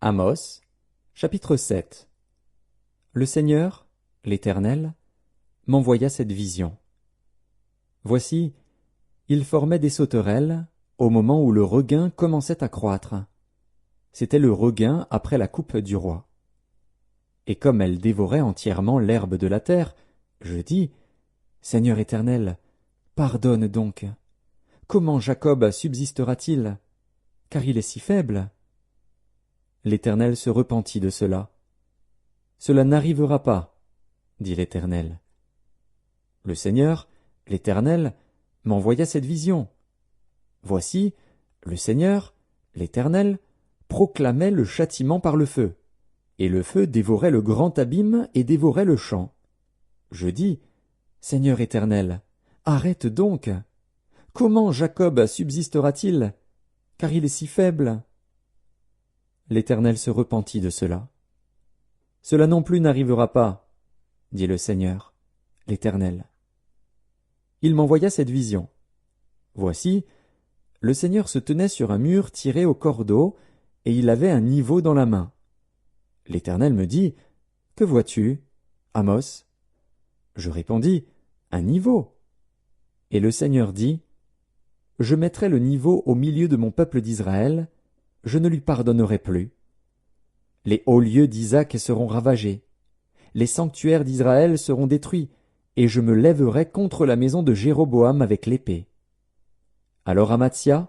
Amos, chapitre 7. Le Seigneur, l'Éternel, m'envoya cette vision. Voici, il formait des sauterelles au moment où le regain commençait à croître. C'était le regain après la coupe du roi. Et comme elles dévoraient entièrement l'herbe de la terre, je dis, Seigneur Éternel, pardonne donc. Comment Jacob subsistera-t-il? Car il est si faible. L'Éternel se repentit de cela. Cela n'arrivera pas, dit l'Éternel. Le Seigneur, l'Éternel, m'envoya cette vision. Voici, le Seigneur, l'Éternel, proclamait le châtiment par le feu, et le feu dévorait le grand abîme et dévorait le champ. Je dis, Seigneur Éternel, arrête donc. Comment Jacob subsistera-t-il? Car il est si faible. L'Éternel se repentit de cela. Cela non plus n'arrivera pas, dit le Seigneur, l'Éternel. Il m'envoya cette vision. Voici, le Seigneur se tenait sur un mur tiré au cordeau, et il avait un niveau dans la main. L'Éternel me dit, Que vois-tu, Amos? Je répondis, Un niveau. Et le Seigneur dit, Je mettrai le niveau au milieu de mon peuple d'Israël, je ne lui pardonnerai plus. Les hauts lieux d'Isaac seront ravagés, les sanctuaires d'Israël seront détruits, et je me lèverai contre la maison de Jéroboam avec l'épée. Alors Amatsia,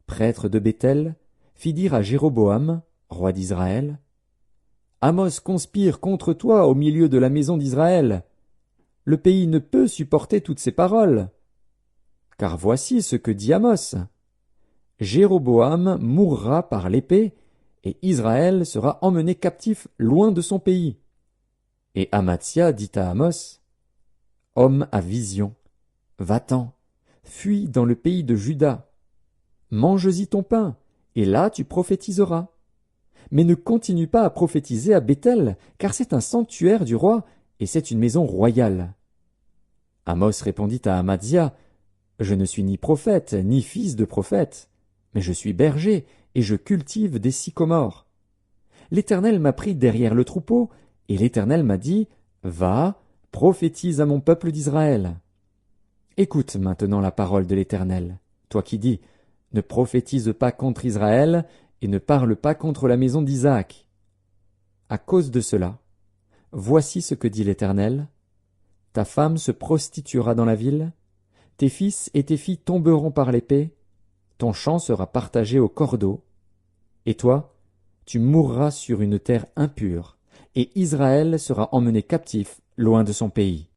prêtre de Béthel, fit dire à Jéroboam, roi d'Israël, Amos conspire contre toi au milieu de la maison d'Israël. Le pays ne peut supporter toutes ces paroles. Car voici ce que dit Amos. Jéroboam mourra par l'épée, et Israël sera emmené captif loin de son pays. Et Amatsia dit à Amos, Homme à vision, va-t'en, fuis dans le pays de Juda. Mange-y ton pain, et là tu prophétiseras. Mais ne continue pas à prophétiser à Béthel, car c'est un sanctuaire du roi, et c'est une maison royale. Amos répondit à Amatsia, Je ne suis ni prophète, ni fils de prophète, mais je suis berger, et je cultive des sycomores. L'Éternel m'a pris derrière le troupeau, et l'Éternel m'a dit, Va, prophétise à mon peuple d'Israël. Écoute maintenant la parole de l'Éternel, toi qui dis, Ne prophétise pas contre Israël, et ne parle pas contre la maison d'Isaac. À cause de cela, voici ce que dit l'Éternel, Ta femme se prostituera dans la ville, tes fils et tes filles tomberont par l'épée, ton champ sera partagé au cordeau, et toi, tu mourras sur une terre impure, et Israël sera emmené captif loin de son pays.